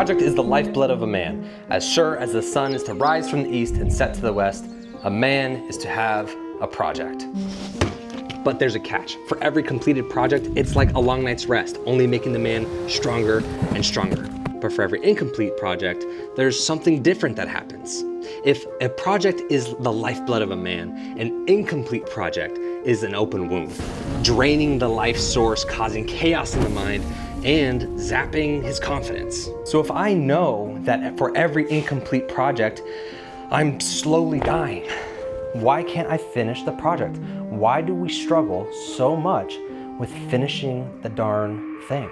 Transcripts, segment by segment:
project is the lifeblood of a man. As sure as the sun is to rise from the east and set to the west, a man is to have a project. But there's a catch. For every completed project, it's like a long night's rest, only making the man stronger and stronger. But for every incomplete project, there's something different that happens. If a project is the lifeblood of a man, an incomplete project is an open wound, draining the life source, causing chaos in the mind, and zapping his confidence. So if I know that for every incomplete project, I'm slowly dying, why can't I finish the project? Why do we struggle so much with finishing the darn thing?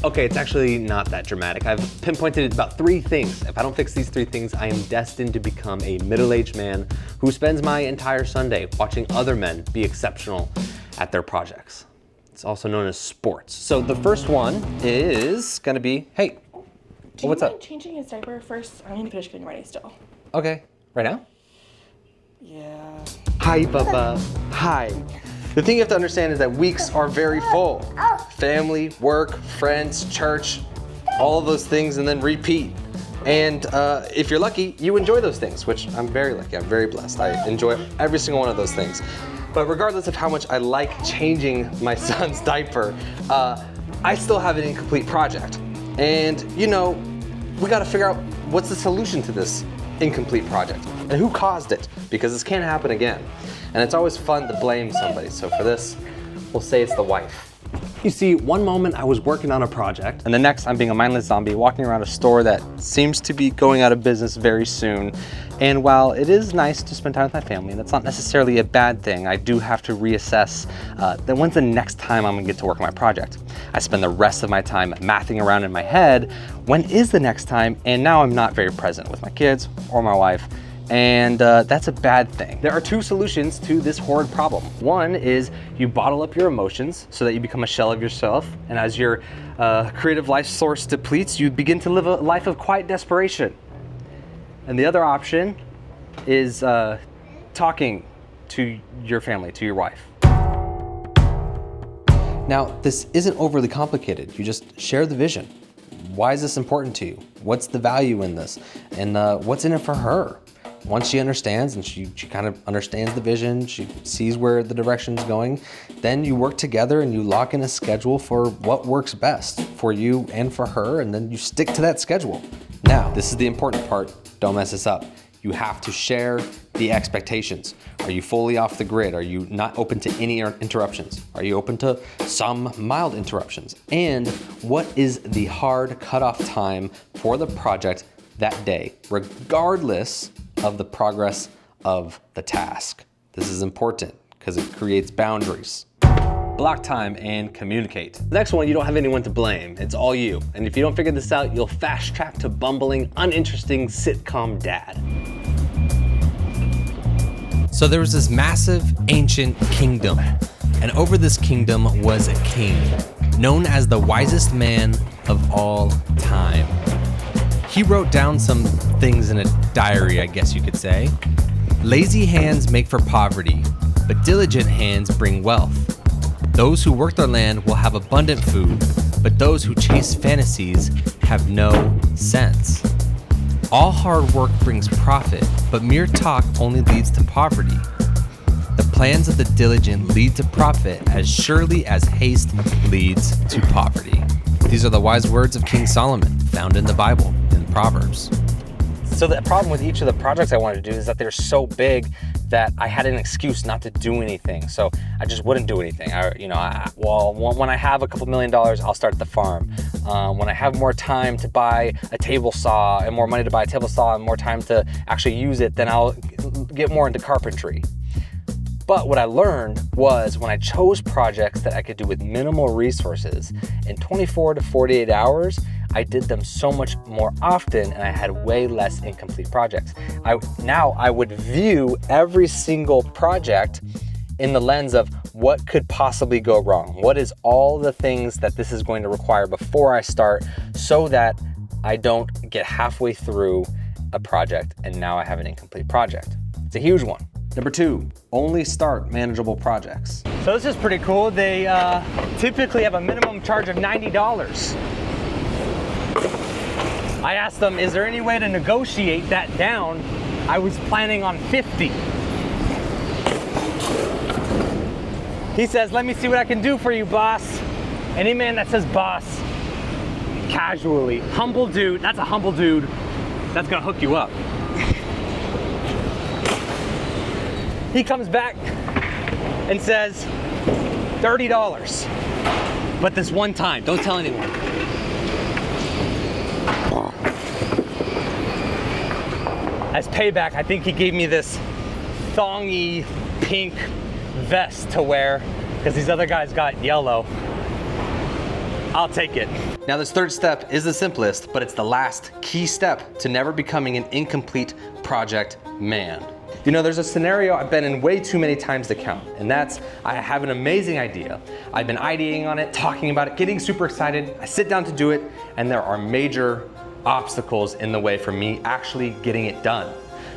Okay, it's actually not that dramatic. I've pinpointed about 3 things. If I don't fix these 3 things, I am destined to become a middle-aged man who spends my entire Sunday watching other men be exceptional at their projects. It's also known as sports. So the first one is gonna be, hey, what's up? Changing his diaper first? I'm gonna finish getting ready still. Okay, right now? Yeah. Hi, Bubba. Hi. The thing you have to understand is that weeks are very full. Family, work, friends, church, all of those things, and then repeat. And if you're lucky, you enjoy those things, which I'm very lucky, I'm very blessed. I enjoy every single one of those things. But regardless of how much I like changing my son's diaper, I still have an incomplete project. And you know, we gotta figure out what's the solution to this incomplete project and who caused it, because this can't happen again. And it's always fun to blame somebody. So for this, we'll say it's the wife. You see, one moment I was working on a project, and the next I'm being a mindless zombie walking around a store that seems to be going out of business very soon. And while it is nice to spend time with my family, and that's not necessarily a bad thing, I do have to reassess then when's the next time I'm gonna get to work on my project. I spend the rest of my time mathing around in my head, when is the next time? And now I'm not very present with my kids or my wife. And that's a bad thing. There are 2 solutions to this horrid problem. One is you bottle up your emotions so that you become a shell of yourself, and as your creative life source depletes, you begin to live a life of quiet desperation. And the other option is talking to your family, to your wife. Now, this isn't overly complicated. You just share the vision. Why is this important to you? What's the value in this? And what's in it for her? Once she understands and she kind of understands the vision, she sees where the direction's going, then you work together and you lock in a schedule for what works best for you and for her, and then you stick to that schedule. Now, this is the important part. Don't mess this up. You have to share the expectations. Are you fully off the grid? Are you not open to any interruptions? Are you open to some mild interruptions? And what is the hard cutoff time for the project that day, regardless of the progress of the task? This is important because it creates boundaries. Block time and communicate. The next one, you don't have anyone to blame. It's all you. And if you don't figure this out, you'll fast track to bumbling, uninteresting sitcom dad. So there was this massive ancient kingdom, and over this kingdom was a king, known as the wisest man of all time. He wrote down some things in a diary, I guess you could say. Lazy hands make for poverty, but diligent hands bring wealth. Those who work their land will have abundant food, but those who chase fantasies have no sense. All hard work brings profit, but mere talk only leads to poverty. The plans of the diligent lead to profit as surely as haste leads to poverty. These are the wise words of King Solomon, found in the Bible, in Proverbs. So the problem with each of the projects I wanted to do is that they're so big that I had an excuse not to do anything. So I just wouldn't do anything. When I have a couple $1 million, I'll start the farm. When I have more time to buy a table saw and more money to buy a table saw and more time to actually use it, then I'll get more into carpentry. But what I learned was when I chose projects that I could do with minimal resources, in 24 to 48 hours, I did them so much more often and I had way less incomplete projects. Now I would view every single project in the lens of what could possibly go wrong? What is all the things that this is going to require before I start, so that I don't get halfway through a project and now I have an incomplete project. It's a huge one. Number 2, only start manageable projects. So this is pretty cool. They typically have a minimum charge of $90. I asked him, is there any way to negotiate that down? I was planning on 50. He says, let me see what I can do for you, boss. Any man that says boss, casually, humble dude, that's a humble dude, that's gonna hook you up. He comes back and says, $30. But this one time, don't tell anyone. As payback, I think he gave me this thongy pink vest to wear because these other guys got yellow. I'll take it. Now this third step is the simplest, but it's the last key step to never becoming an incomplete project man. You know, there's a scenario I've been in way too many times to count, and that's I have an amazing idea. I've been ideating on it, talking about it, getting super excited. I sit down to do it, and there are major obstacles in the way for me actually getting it done.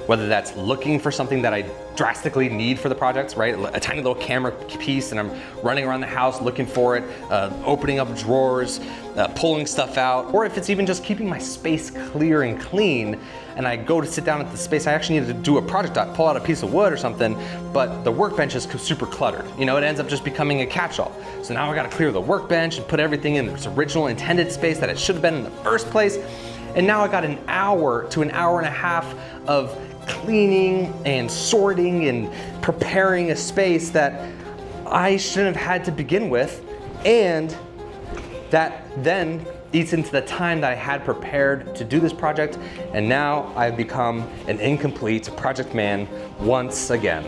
Whether that's looking for something that I drastically need for the project, right? A tiny little camera piece and I'm running around the house looking for it, opening up drawers, pulling stuff out, or if it's even just keeping my space clear and clean and I go to sit down at the space I actually needed to do a project on, pull out a piece of wood or something, but the workbench is super cluttered. You know, it ends up just becoming a catch-all. So now I gotta clear the workbench and put everything in its original intended space that it should have been in the first place. And now I got an hour to an hour and a half of cleaning and sorting and preparing a space that I shouldn't have had to begin with, and that then eats into the time that I had prepared to do this project, and now I've become an incomplete project man once again.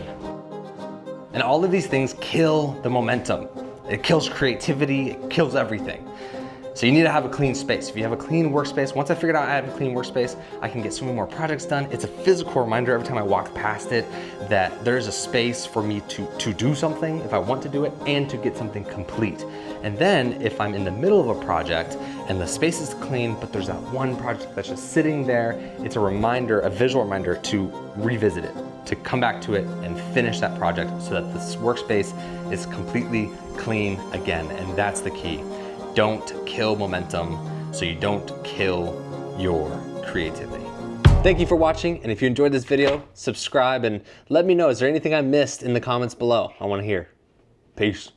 And all of these things kill the momentum. It kills creativity, it kills everything. So you need to have a clean space. If you have a clean workspace, once I figured out I have a clean workspace, I can get so many more projects done. It's a physical reminder every time I walk past it that there's a space for me to do something if I want to do it and to get something complete. And then if I'm in the middle of a project and the space is clean, but there's that one project that's just sitting there, it's a reminder, a visual reminder to revisit it, to come back to it and finish that project so that this workspace is completely clean again. And that's the key. Don't kill momentum so you don't kill your creativity. Thank you for watching, and if you enjoyed this video, subscribe and let me know, is there anything I missed in the comments below? I want to hear. Peace.